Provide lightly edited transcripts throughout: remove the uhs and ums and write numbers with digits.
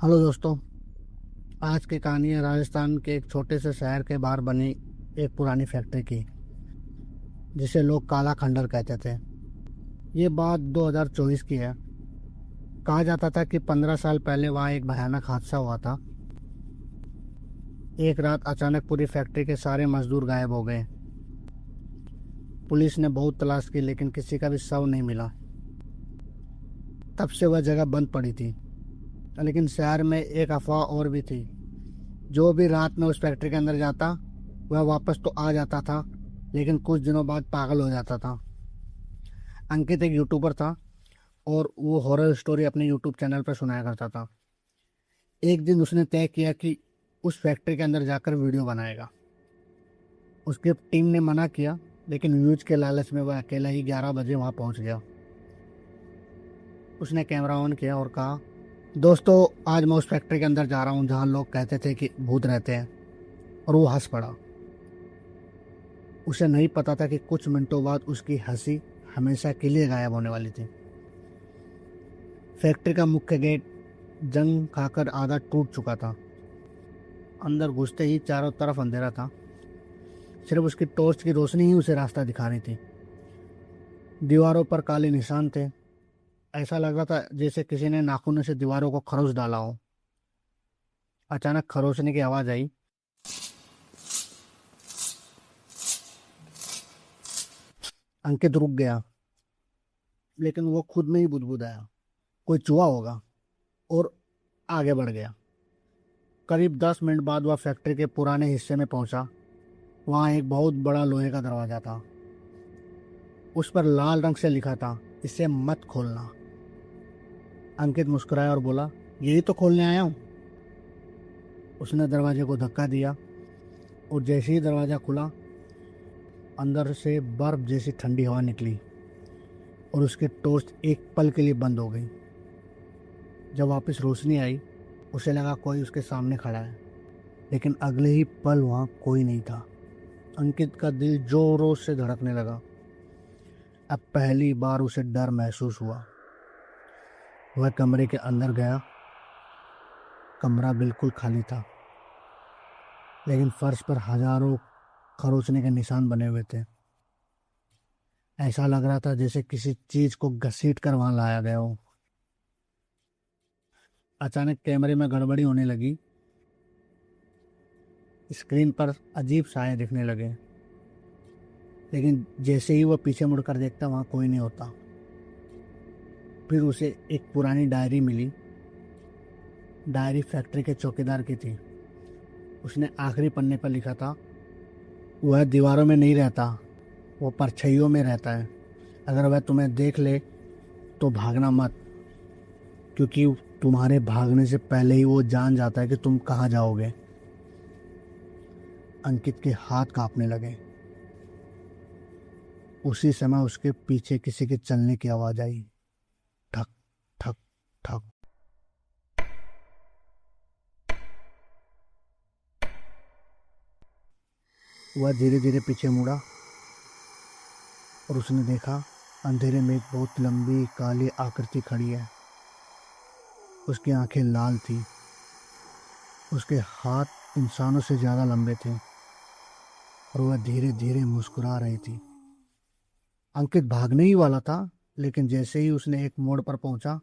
Hello दोस्तों। आज की कहानी है राजस्थान के एक छोटे से शहर के बाहर बनी एक पुरानी फैक्ट्री की, जिसे लोग काला खंडर कहते थे। ये बात 2024 की है। कहा जाता था कि 15 साल पहले वहाँ एक भयानक हादसा हुआ था। एक रात अचानक पूरी फैक्ट्री के सारे मजदूर गायब हो गए। पुलिस ने बहुत तलाश की, लेकिन किसी का भी शव नहीं मिला। तब से वह जगह बंद पड़ी थी। लेकिन शहर में एक अफवाह और भी थी। जो भी रात में उस फैक्ट्री के अंदर जाता, वह वापस तो आ जाता था, लेकिन कुछ दिनों बाद पागल हो जाता था। अंकित एक यूट्यूबर था और वो हॉरर स्टोरी अपने यूट्यूब चैनल पर सुनाया करता था। एक दिन उसने तय किया कि उस फैक्ट्री के अंदर जाकर वीडियो बनाएगा। उसकी टीम ने मना किया, लेकिन व्यूज के लालच में वह अकेला ही 11 बजे वहां पहुंच गया। उसने कैमरा ऑन किया और कहा, दोस्तों, आज मैं उस फैक्ट्री के अंदर जा रहा हूँ जहाँ लोग कहते थे कि भूत रहते हैं। और वो हंस पड़ा। उसे नहीं पता था कि कुछ मिनटों बाद उसकी हंसी हमेशा के लिए गायब होने वाली थी। फैक्ट्री का मुख्य गेट जंग खाकर आधा टूट चुका था। अंदर घुसते ही चारों तरफ अंधेरा था। सिर्फ उसकी टॉर्च की रोशनी ही उसे रास्ता दिखा रही थी। दीवारों पर काले निशान थे। ऐसा लग रहा था जैसे किसी ने नाखून से दीवारों को खरोच डाला हो। अचानक खरोचने की आवाज आई। अंकित रुक गया, लेकिन वो खुद में ही बुदबुदाया, कोई चूहा होगा, और आगे बढ़ गया। करीब 10 मिनट बाद वह फैक्ट्री के पुराने हिस्से में पहुंचा। वहां एक बहुत बड़ा लोहे का दरवाजा था। उस पर लाल रंग से लिखा था, इसे मत खोलना। अंकित मुस्कुराया और बोला, यही तो खोलने आया हूँ। उसने दरवाजे को धक्का दिया और जैसे ही दरवाजा खुला, अंदर से बर्फ जैसी ठंडी हवा निकली और उसकी टॉर्च एक पल के लिए बंद हो गई। जब वापस रोशनी आई, उसे लगा कोई उसके सामने खड़ा है, लेकिन अगले ही पल वहां कोई नहीं था। अंकित का दिल जोरों से धड़कने लगा। अब पहली बार उसे डर महसूस हुआ। वह कमरे के अंदर गया। कमरा बिल्कुल खाली था, लेकिन फर्श पर हजारों खरोचने के निशान बने हुए थे। ऐसा लग रहा था जैसे किसी चीज को घसीट कर वहां लाया गया हो। अचानक कैमरे में गड़बड़ी होने लगी। स्क्रीन पर अजीब साए दिखने लगे, लेकिन जैसे ही वह पीछे मुड़कर देखता, वहां कोई नहीं होता। फिर उसे एक पुरानी डायरी मिली। डायरी फैक्ट्री के चौकीदार की थी। उसने आखिरी पन्ने पर लिखा था, वह दीवारों में नहीं रहता, वो परछाइयों में रहता है। अगर वह तुम्हें देख ले तो भागना मत, क्योंकि तुम्हारे भागने से पहले ही वो जान जाता है कि तुम कहाँ जाओगे। अंकित के हाथ कांपने लगे। उसी समय उसके पीछे किसी के चलने की आवाज आई। ठक ठक ठक। वह धीरे धीरे पीछे मुड़ा और उसने देखा, अंधेरे में एक बहुत लंबी काली आकृति खड़ी है। उसकी आंखें लाल थी। उसके हाथ इंसानों से ज्यादा लंबे थे और वह धीरे धीरे मुस्कुरा रही थी। अंकित भागने ही वाला था, लेकिन जैसे ही उसने एक मोड़ पर पहुंचा,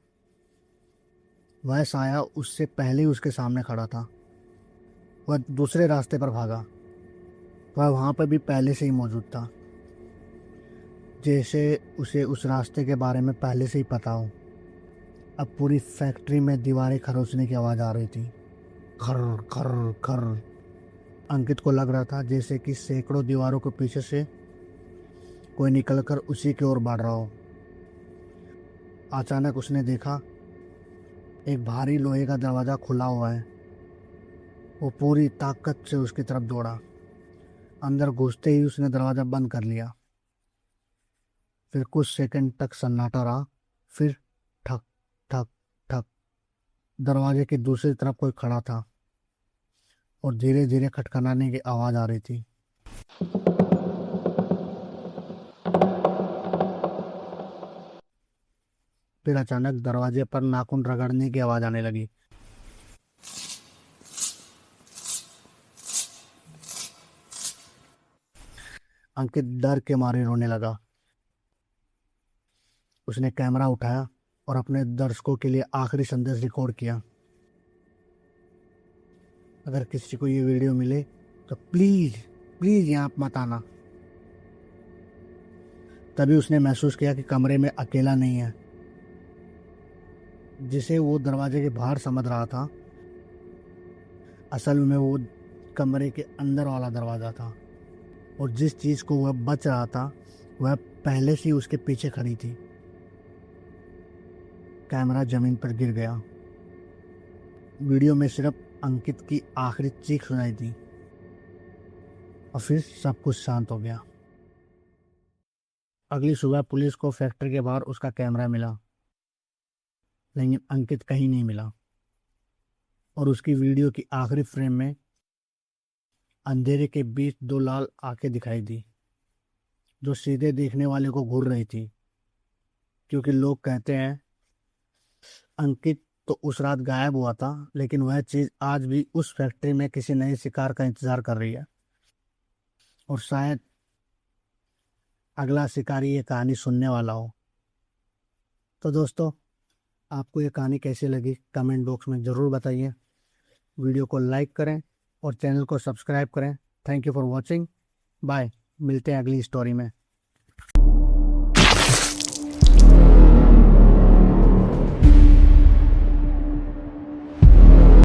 वह साया उससे पहले ही उसके सामने खड़ा था। वह दूसरे रास्ते पर भागा। वह वहां पर भी पहले से ही मौजूद था, जैसे उसे उस रास्ते के बारे में पहले से ही पता हो। अब पूरी फैक्ट्री में दीवारें खरोचने की आवाज आ रही थी। खर खर खर। अंकित को लग रहा था जैसे कि सैकड़ों दीवारों के पीछे से कोई निकलकर उसी की ओर बढ़ रहा हो। अचानक उसने देखा, एक भारी लोहे का दरवाजा खुला हुआ है। वो पूरी ताकत से उसकी तरफ दौड़ा। अंदर घुसते ही उसने दरवाजा बंद कर लिया। फिर कुछ सेकंड तक सन्नाटा रहा। फिर ठक ठक ठक। दरवाजे की दूसरी तरफ कोई खड़ा था और धीरे धीरे खटखटाने की आवाज आ रही थी। फिर अचानक दरवाजे पर नाखून रगड़ने की आवाज आने लगी। अंकित डर के मारे रोने लगा। उसने कैमरा उठाया और अपने दर्शकों के लिए आखिरी संदेश रिकॉर्ड किया। अगर किसी को ये वीडियो मिले तो प्लीज प्लीज यहाँ मत आना। तभी उसने महसूस किया कि कमरे में अकेला नहीं है। जिसे वो दरवाजे के बाहर समझ रहा था, असल में वो कमरे के अंदर वाला दरवाजा था, और जिस चीज को वह बच रहा था वह पहले से ही उसके पीछे खड़ी थी। कैमरा जमीन पर गिर गया। वीडियो में सिर्फ अंकित की आखिरी चीख सुनाई दी और फिर सब कुछ शांत हो गया। अगली सुबह पुलिस को फैक्ट्री के बाहर उसका कैमरा मिला, लेकिन अंकित कहीं नहीं मिला। और उसकी वीडियो की आखिरी फ्रेम में अंधेरे के बीच दो लाल आंखें दिखाई दी, जो सीधे देखने वाले को घूर रही थी। क्योंकि लोग कहते हैं अंकित तो उस रात गायब हुआ था, लेकिन वह चीज आज भी उस फैक्ट्री में किसी नए शिकार का इंतजार कर रही है। और शायद अगला शिकारी ये कहानी सुनने वाला हो। तो दोस्तों, आपको ये कहानी कैसी लगी कमेंट बॉक्स में ज़रूर बताइए। वीडियो को लाइक करें और चैनल को सब्सक्राइब करें। Thank you for watching. Bye. मिलते हैं अगली स्टोरी में।